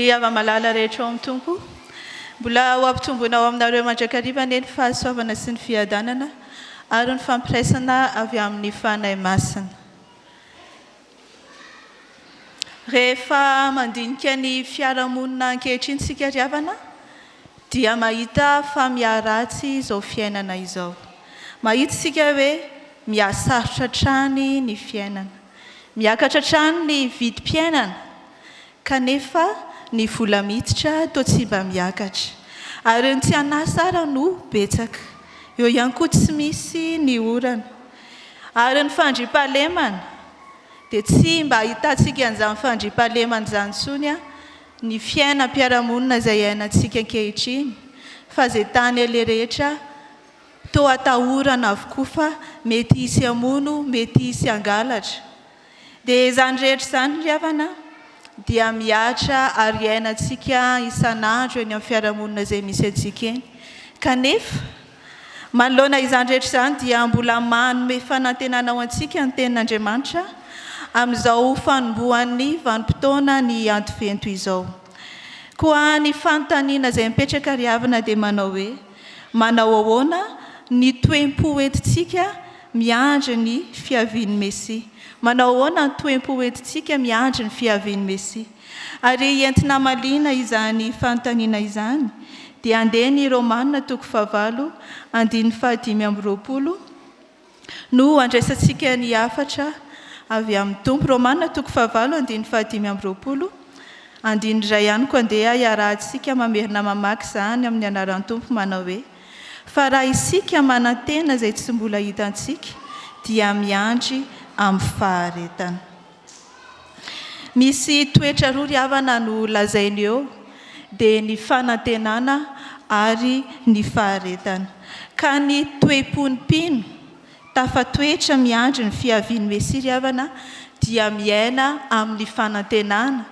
Ny ava-malala rehetra ao amin'ny Tompo, mbola ho ampitombonao aminareo mandrakariva ny fahasoavana sy ny fiadanana ary ny fampiraisana avy amin'ny fanahy masina. Rehefa mandinika ny fiarahamonina ankehitriny sika riavana, dia mahita fa miaratsy izao fiainana izao. Mahita sika hoe miasarotra trany ny fiainana, miakatra trany ny vidim-piainana, kanefa ny vola miditra toa tsy mba miakatra. Ary ny tsy anasara no betsaka. Eo ihany koa tsy misy ny orana. Ary ny fandriampahalemana dia tsy mba ahitantsika an'izany fandriampahalemana izany intsony ny fiainam-piarahamonina izay iainantsika ankehitriny, fa izay tany aleha rehetra toa atahorana avokoa fa mety hisy hamono, mety hisy hangalatra. Dia izany rehetra izany riavana dia miatra ary iainantsika isan'andro eny amin'ny fiarahamonina izay misy antsika eny. Kanefa manoloana izany rehetra izany dia mbola manome fanantenana ao antsika ny tenin'Andriamanitra amin'izao fanombohan'ny vanim-potoana ny andro izao. Koa ny fanontaniana izay mipetraka riavana dia manao hoe manao ahoana ny toem-po entintsika miandry ny fiavian'ny Mesia. Manao ahoana ny toem-po entintsika miandry ny fiavian'ny Mesia. Ary entina maliana izany fanontaniana izany dia andeha ny Romana 9 andininy 5 no andraisantsika ny hafatra avy amin'ny Tompo. Romana 9 andininy 5 andininy iray ihany koa andeha iarahantsika mamerina mamaky izany amin'ny anaran'ny Tompo manao hoe fa raha isika manantena izay tsy mbola hitantsika dia miandry amin'ny faharetana. Misy toetra roa riavana no lazainy eo dia ny fanantenana ary ny faharetana. Ka ny toe-pony mpino tafatoetra miandry ny fiavian'ny Mesia riavana dia miaina amin'ny fanantenana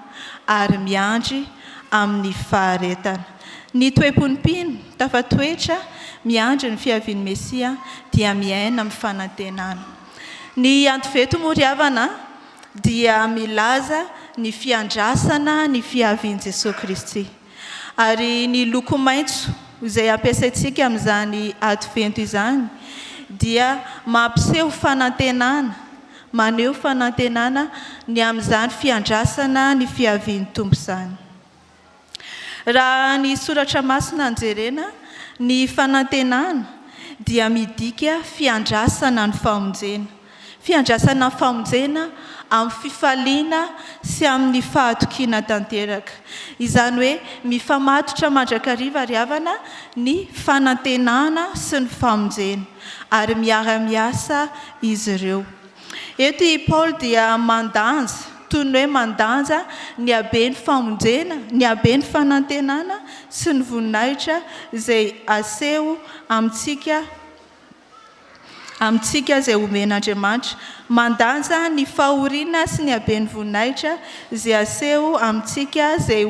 ary miandry amin'ny faharetana. Ny toe-pony mpino tafatoetra miandry ny fiavian'ny Mesia dia miaina amin'ny fanantenana. Ny andro moa riavana dia milaza ny fiandrasana ny fiavian'i Jesosy Kristy. Ary ny loko maitso izay ampiasaintsika amin'izany andro izany dia mampiseho fanantenana, maneho fanantenana ny amin'izany fiandrasana ny fiavian'ny Tompo izany. Raha ny soratra Masina anjerena, ny fanantenana dia midika fiandrasana ny famonjena. Fiandrasana ny famonjena amin'ny fifaliana sy amin'ny fahatokiana tanteraka. Izany hoe mifamatotra mandrakariva riavana ny fanantenana sy ny famonjena ary miara-miasa izy ireo. Eto i Paoly dia mandanja, toy ny hoe mandanja ny haben'ny famonjena, ny haben'ny fanantenana sy ny voninahitra izay aseho amintsika izay omen'Andriamanitra. Mandanja ny fahoriana sy ny haben'ny voninahitra izay aseho amintsika izay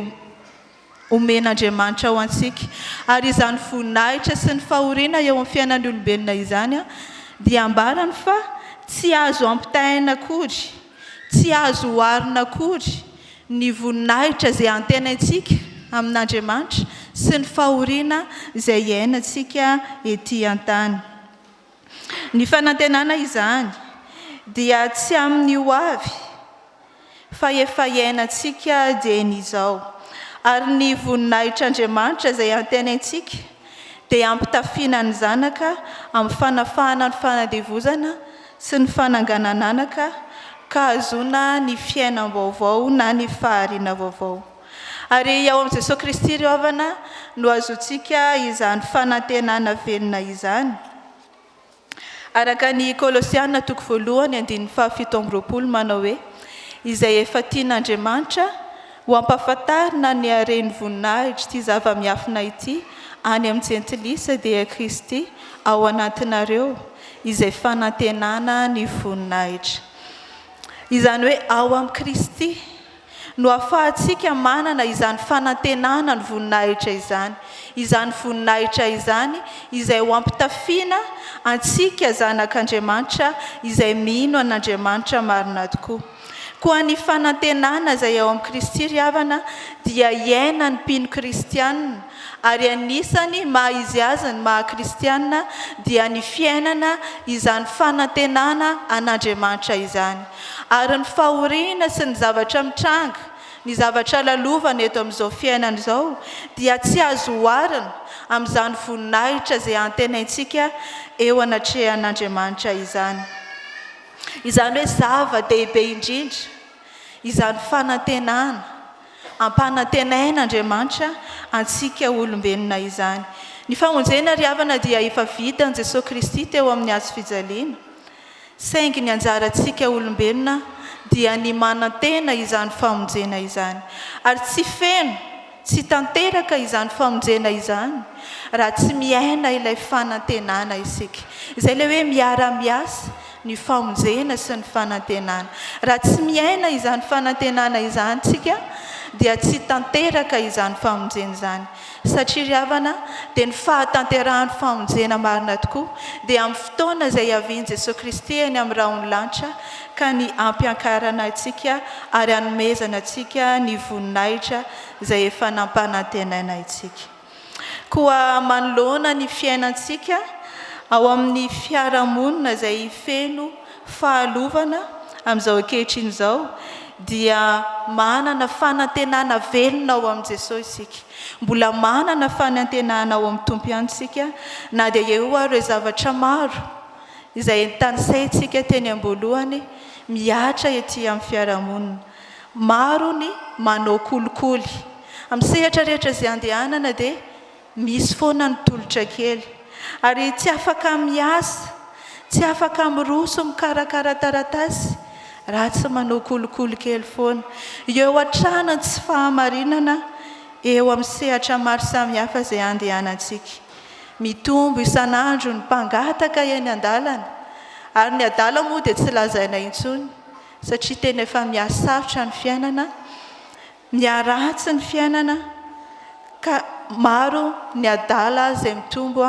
omen'Andriamanitra ao antsika. Ary izany voninahitra sy ny fahoriana eo amin'ny fiainan'ny olombelona izany dia ambarany fa tsy azo ampitahaina akory, tsy azo hoharina akory ny voninahitra izay antenaintsika amin'Andriamanitra sy ny fahoriana izay iainantsika ety an-tany. Ny fanantenana izany dia tsy amin'ny ho avy fa efa iainantsika dia izao. Ary ny voninahitr'Andriamanitra izay antenaintsika dia ampitafiana ny zanaka amin'ny fanafahana ny fanadevozana sy ny fananganan'anaka ka hazona ny fiainam-baovao na ny fahoriana vaovao. Ary ao amin'i Jesosy Kristy riavana no azontsika izany fanantenana velona izany. Araka ny Kolosiana 1:7 manao hoe izay efa tian'Andriamanitra ho ampahafantarina ny haren'ny voninahitra ity zava-miafina ity any amin'ny jentilisa dia Kristy ao anatinareo izay fanantenana ny voninahitra. Izany hoe ao amin'ny Kristy no ahafahantsika manana izany fanantenana ny voninahitra izany. Izany voninahitra izany izay ho ampitafiana antsika zanak'Andriamanitra izay mino an'Andriamanitra marina tokoa. koa ny fanantenana izay ao amin'ny Kristy ry havana dia iaina ny mpino kristianina, ary anisany maha izy azy ny maha kristianina dia ny fiainana izany fanantenana an'Andriamanitra izany, ary ny fahoriana sy ny zavatra mitranga, ny zavatra lalovana eto amin'izao fiainana izao dia tsy azo hoharina amin'izany voninahitra izay antenaintsika eo anatrehan'Andriamanitra izany. Izany hoe zava-dehibe indrindra izany fanantenana ampanantenain'Andriamanitra antsika olombelona izany. Ny famonjena ry havana dia efa vitan'i Jesosy Kristy teo amin'ny hazo fijaliana, saingy ny anjarantsika olombelona dia ny manantena izany famonjena izany, ary tsy feno, tsy tanteraka izany famonjena izany raha tsy miaina ilay fanantenana isika. Izay ilay hoe miara-miasa ny famonjena sy ny fanantenana. Raha tsy miaina izany fanantenana izany tsika dia tsy tanteraka izany famonjena izany. Satria ry havana dia ny fahatanterahan'ny famonjena marina tokoa dia amin'ny fotoana izay avian'i Jesosy Kristy eny amin'ny rahon'lanitra ka ny ampiankarana antsika ary hanomezana antsika ny voninahitra izay efa nampanantenaina antsika. Koa manoloana ny fiainantsika ao amin'ny fiarahamonina izay feno fahalovana amin'izao ankehitriny izao dia manana fanantenana velona ao amin'i Jesosy isika. Mbola manana fanantenana ao amin'ny Tompo ihany isika, na dia eo ary hoe zavatra maro izay tanisaintsika teny am-boalohany miatra ety amin'ny fiarahamonina. Maro ny manao kolikoly. Amin'ny sehatra rehetra izay andehanana dia misy foana ny tolotra kely. Ary tsy afaka miasa, tsy afaka miroso mikarakara taratasy raha tsy manao kolikoly kely foana. Eo an-tranony tsy fahamarinana eo amin'ny sehatra maro samihafa izay andehanantsika. Mitombo isan'andro ny mpangataka eny an-dalana, ary ny adala moa dia tsy lazaina intsony satria tena efa mihasarotra ny fiainana, miaratsy ny fiainana, ka maro ny adala izay mitombo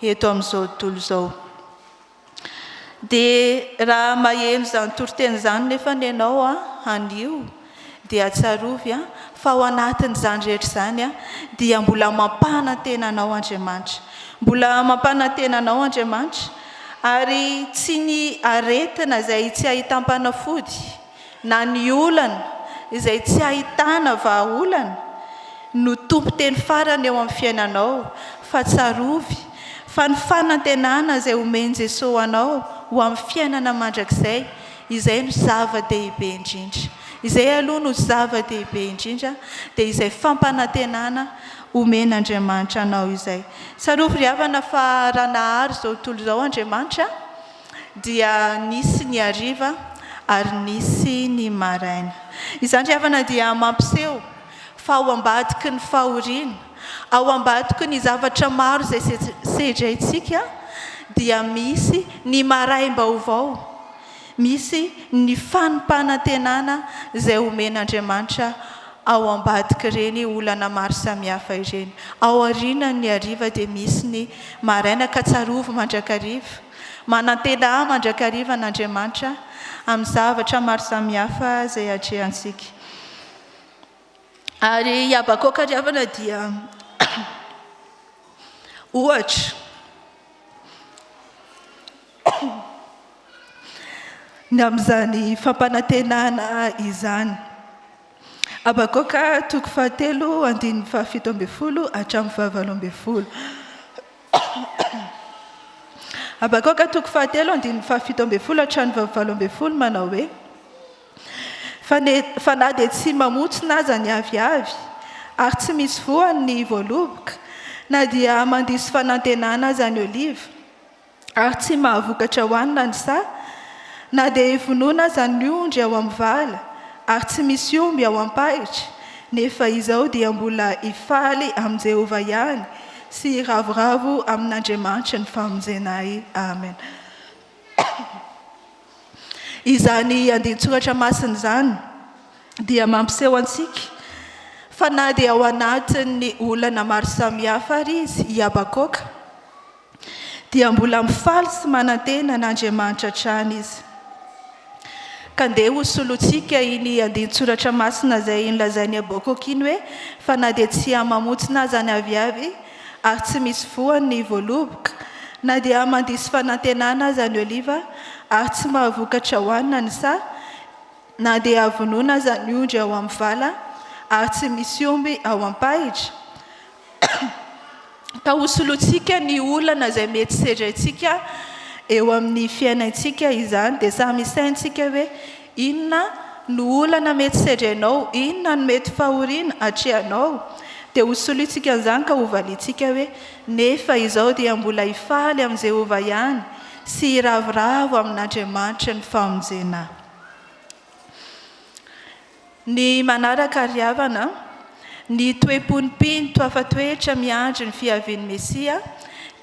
eto amin'izao tontolo izao. Dia raha maheno izany toriteny izany nefa ianao anio dia tsarovy fa ao anatin'izany rehetra izany dia mbola mampanantena anao Andriamanitra. Mbola mampanantena anao Andriamanitra, ary tsy ny aretina izay tsy ahitam-panafody na ny olana izay tsy ahitana vahaolana no tompo-teny farany eo amin'ny fiainanao, fa tsarovy fa ny fanantenana izay omeny Jesosy anao ho amin'ny fiainana mandrakizay, izay no zava-dehibe indrindra. Izay aloha no zava-dehibe indrindra dia izay fampanantenana omen'Andriamanitra anao izay. Tsarovy ry havana fa raha nahary izao tontolo izao Andriamanitra dia nisy ny hariva ary nisy ny maraina. Izany ry havana dia mampiseho fa ao ambadiky ny fahoriana, ao ambadiky ny zavatra maro izay sedraitsika dia misy ny maraim-baovao, misy ny fanimpanantenana izay omen'Andriamanitra ao ambadiky ireny olana maro samihafa ireny. Ao aoriana ny hariva dia misy ny maraina, ka tsarovy mandrakariva, manantena mandrakariva n'Andriamanitra amin'ny zavatra maro samihafa izay atrehantsika. Ary iabakoka ry havana dia ohatra ny amin'izany fampanantenana izany. Abakoka toko 7:17 hatramin'ny 18. Abakoka toko 7:17 hatramin'ny 18 manao hoe: fa na dia tsy mamontsy aza ny aviavy ary tsy misy voany ny voaloboka, na dia mandisy fanantenana aza ny oliva ary tsy mahavokatra hoanina ny sa, na dia hivonoana aza ny ondry ao amin'ny vala ary tsy misy omby ao am-pahitra, nefa izao dia mbola hifaly amin'i Jehovah ihany sy ravoravo amin'Andriamanitra ny famonjenay. Amen. Izany andinin-tsoratra Masina izany dia mampiseho antsika fa na dia ao anatin'ny olana maro samihafa ary izy iabakoka dia mbola mifaly sy manantena n'Andriamanitra hatrany izy. ka ndeha hosolotsika iny andinin-tsoratra masina zay nolazainy aboakako iny hoe fa na dia tsy hamamotsina zany aviavy ary tsy misy voany voaloboka na dia mandisy fanantenana zany oliva ary tsy mahavokatra hoanina ny sa na dia avonona zany ondry ao amin'ny vala ary tsy misy omby ao am-pahitra ka hosolotsika ny olana zay mety sedratsika eo amin'ny fiainantsika izany dia samy isaintsika hoe inona no olana mety sedranao, inona no mety fahoriana atrehanao, dia hosolotsika an'izany ka hovalitsika hoe nefa izao dia mbola hifaly amin'ny Jehova ihany sy hiravoravo amin'Andriamanitra ny famonjena. Ny manaraka ry havana, ny toe-pon'ny mpino TAFATOETRA miandry ny fiavian'ny Mesia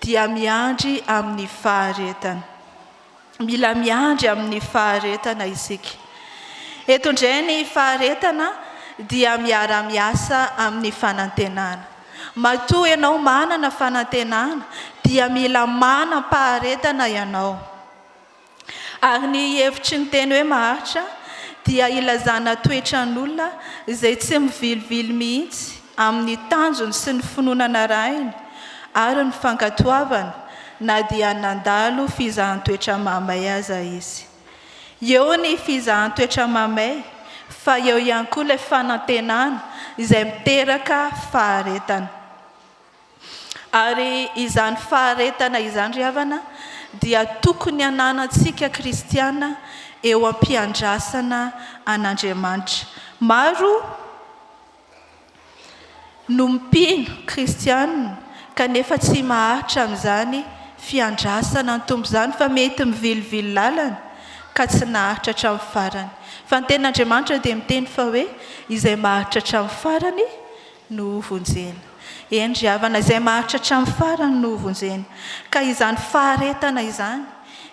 dia miandry amin'ny faharetana. Mila miandry amin'ny faharetana isika. Eto indray ny faharetana dia miara-miasa amin'ny fanantenana. Matoa ianao manana fanantenana dia mila manam-paharetana ianao. Ary ny hevitry ny teny hoe maharitra dia ilazana toetran'olona izay tsy mivilivily mihitsy amin'ny tanjony sy ny finoana rainy ary ny fankatoavana na dia nandalo fizahan-toetra mamay aza izy. Eo ny fizahan-toetra mamay fa eo ihany koa ilay fanantenana izay miteraka faharetana. Ary izany faharetana izany ry havana dia tokony ananantsika kristiana eo am-piandrasana an'Andriamanitra. Maro no mpino kristiana kanefa tsy maharitra amin'izany fiandrasana ny tompo izany fa mety mivilivily lalana ka tsy naharitra hatramin'ny farany. Fa ny ten'Andriamanitra dia miteny fa hoe izay maharitra hatramin'ny farany no vonjena. Eny ry havana, izay maharitra hatramin'ny farany no vonjena. Ka izany faharetana izany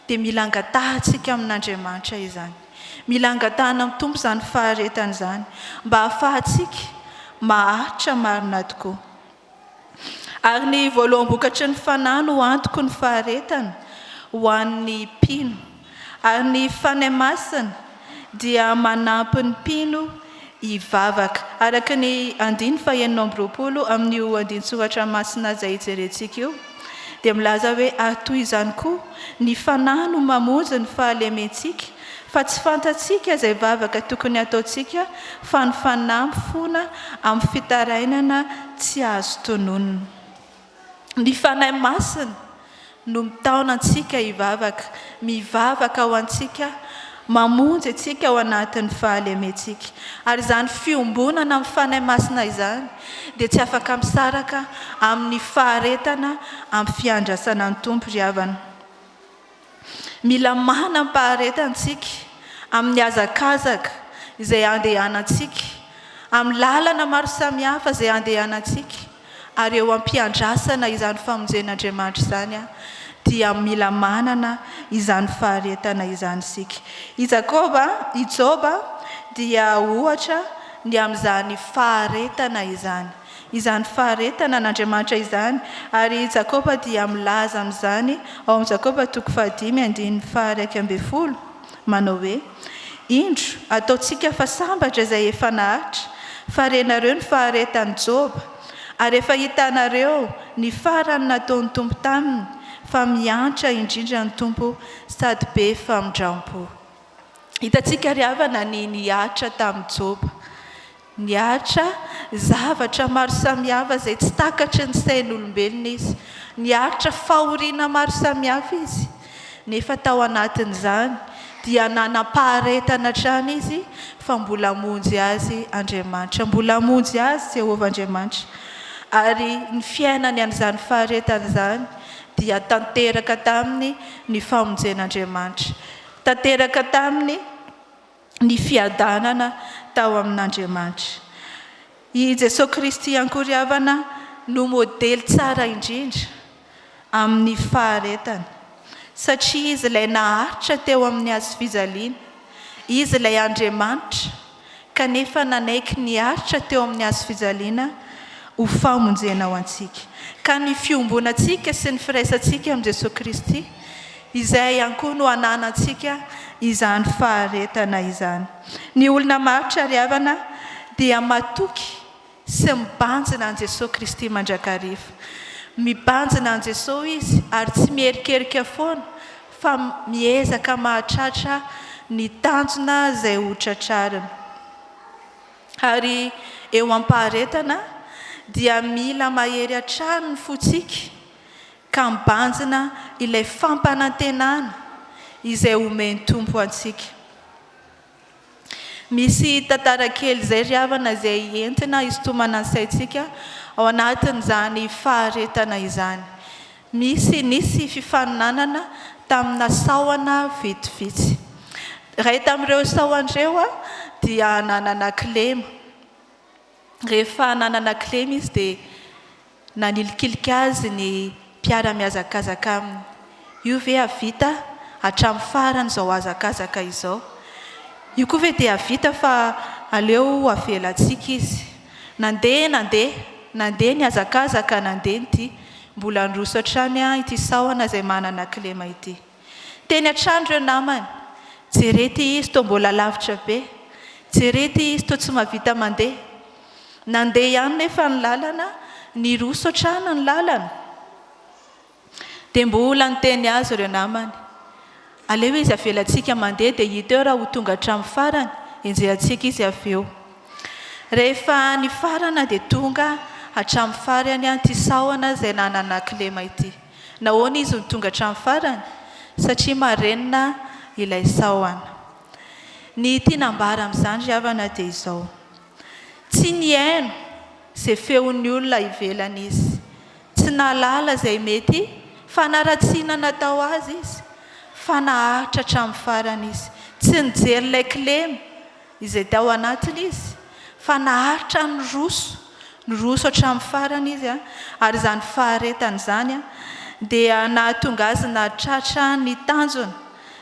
dia mila angatahantsika amin'Andriamanitra izany. Mila angatahana amin'ny tompo izany faharetana izany mba hahafahantsika maharitra marina tokoa. Ary ny voaloham-bokatry ny fanahy no antoko ny faharetana ho an'ny mpino. Ary ny fanahy masina dia manampy ny mpino hivavaka. Araka ny 5:20 amin'io andinin-tsoratra masina izay hijerentsika io dia milaza hoe ary toy izany koa ny fanahy no mamonjy ny fahalementsika fa tsy fantatsika izay vavaka tokony ataontsika fa ny fanahy mifona amin'ny fitarainana tsy azo tononona. Ny fanahy masina no mitaona antsika hivavaka, mivavaka ho antsika, mamonjy antsika ao anatin'ny fahalementsika. Ary izany fiombonana amin'ny fanahy masina izany dia tsy afaka misaraka amin'ny faharetana amin'ny fiandrasana ny tompo ry havana. Mila manam-paharetantsika amin'ny hazakazaka izay andehanantsika, amin'ny lalana maro samihafa izay andehanantsika, ary eo am-piandrasana izany famonjen'Andriamanitra izany dia mila manana izany faharetana izany isika. I Joba dia ohatra ny amin'izany faharetana izany. Izany faharetana an'Andriamanitra izany, ary Jakoba dia milaza amin'izany ao amin'ny Jakoba 5:1-10 manao hoe indro ataontsika fa sambatra izay efa naharitra, fa renareo ny faharetan'i Joba, ary efa hitanareo ny farany nataon'ny tompo taminy, fa miantra indrindra ny tompo sady be famindrampo. Hitantsika ry havana ny niatra tamin'i Joba. Niatra zavatra maro samihafa izay tsy takatry ny sain'olombelona izy. Niatra fahoriana maro samihafa izy. Nefa tao anatin'izany dia nanam-paharetana hatrany izy fa mbola monjy azy Andriamanitra. Mbola monjy azy Jehova Andriamanitra. Ary ny fiainany an'izany faharetana izany dia tanteraka taminy ny famonjen'Andriamanitra. Tanteraka taminy ny fiadanana tao amin'Andriamanitra. I Jesosy Kristy ihany koa ry havana no modely tsara indrindra amin'ny faharetana. Satria izy ilay naharitra teo amin'ny hazo fijaliana, izy ilay Andriamanitra, kanefa nanaiky niharitra teo amin'ny hazo fijaliana ho famonjena ho antsika. Ka ny fiombonantsika sy ny firaisantsika amin'ny Jesosy Kristy Izay ihany koa no ananantsika izany faharetana izany. Ny olona maritra ry havana dia matoky sy mibanjina an Jesosy Kristy mandrakariva. Mibanjina an Jesosy izy ary tsy mierikerika foana fa miezaka mahatratra ny tanjona izay ho tratrariny. Ary eo am-paharetana dia mila mahery hatrany ny fontsika ka mibanjina ilay fampanantenana izay omeny Tompo antsika. Misy tantara kely izay ry havana izay entina hisintomana ny saintsika ao anatin'izany faharetana izany. Nisy fifaninanana tamina sahona vitsivitsy. Iray tamin'ireo sahon'ireo dia nanana kilema. Rehefa nanana kilema izy dia nanilikilika azy ny mpiara-miazakazaka aminy. Io ve havita hatramin'ny farany izao hazakazaka izao? Io koa ve dia havita fa aleo avelantsika izy. Nandeha ny hazakazaka nandeha ity. Mbola niroso hatrany ity sahona izay manana kilema ity. Teny hatrany ireo namany. Jerety izy toa mbola lavitra be. Jerety izy toa tsy mahavita mandeha. Nandeha ihany nefa ny lalana, niroso hatrany ny lalana. Dia mbola niteny azy ireo namany. Aleo izy avelantsika mandeha dia hita eo raha ho tonga hatramin'ny farany, enjehantsika izy avy eo. Rehefa ny farana dia tonga hatramin'ny farany ity sahona izay nanana kilema ity. Nahoana izy no tonga hatramin'ny farany? Satria marenina ilay sahona. Ny tinambara amin'izany ry havana dia izao. Tsy nihaino izay feon'ny olona ivelany izy. Tsy nalala izay mety fanaratsiana natao azy izy. Fa naharitra hatramin'ny farany izy. Tsy nijery ilay kilema izay tao anatiny izy. Fa naharitra ny roso hatramin'ny farany izy. Ary izany faharetana izany dia nahatonga azy nahatratra ny tanjona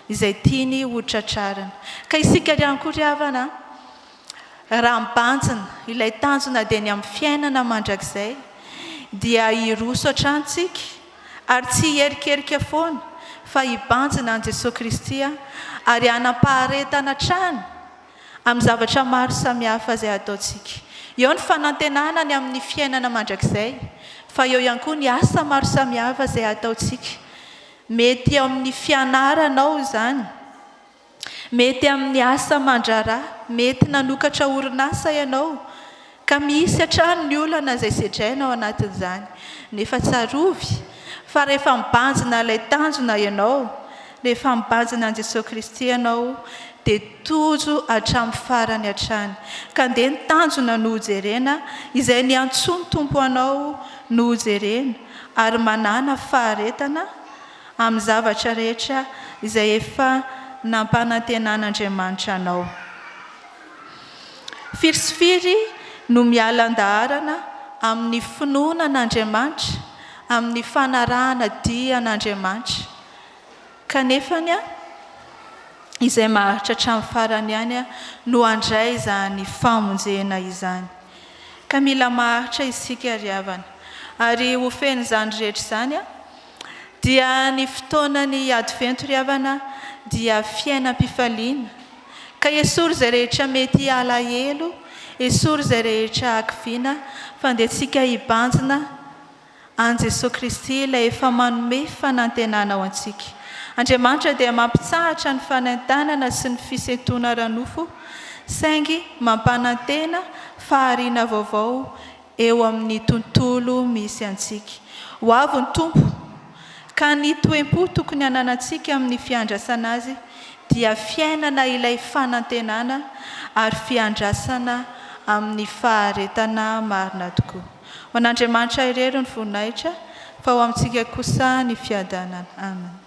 izay tiany ho tratrarina. Ka isika ihany koa ry havana, raha mibanjina ilay tanjona dia ny amin'ny fiainana mandrakizay dia hiroso hatranintsika ary tsy hierikerika foana fa hibanjina an Jesosy Kristy ary hanampaharetana hatrany amin'ny zavatra maro samihafa izay ataontsika. Eo ny fanantenana ny amin'ny fiainana mandrakizay, fa eo ihany koa ny asa maro samihafa izay ataontsika. Mety amin'ny fianaranao izany, mety amin'ny asa mandrara, mety nanokatra orinasa ianao, ka misy hatrany ny olana izay sedrainao anatin'izany. Nefa tsarovy fa rehefa mibanjina ilay tanjona ianao, rehefa mibanjina an Jesosy Kristy ianao, dia tojo hatramin'ny farany hatrany. Ka ndeha ny tanjona no hojerena izay ny antsoiny Tompo anao no hojerena ary manana faharetana amin'ny zavatra rehetra izay efa nampanantenan'Andriamanitra anao. Firy sy firy no mialan-daharana amin'ny finoana an'Andriamanitra, amin'ny fanarahana dia an'Andriamanitra. Kanefany izay maharitra hatramin'ny farany ihany no handray izany famonjena izany. Ka mila maharitra isika ry havana. Ary ho feno izany rehetra izany dia ny fotoanany advento ry havana dia fiainam-pifaliana. Ka esory izay rehetra mety alahelo, esory izay rehetra hakiviana fa andehantsika hibanjina an Jesosy Kristy ilay efa manome fanantenana ao antsika. Andriamanitra dia mampitsahatra ny fanantenana sy ny fisentona ranofo, saingy mampanantena fahoriana vaovao eo amin'ny tontolo misy antsika. Ho avy ny Tompo, ka ny toempo tokony ananantsika amin'ny fiandrasana azy dia fiainana ilay fanantenana ary fiandrasana amin'ny faharetana marina tokoa. Ho an'Andriamanitra irery ny voninahitra, fa ho amintsika kosa ny fiadanana. Amen.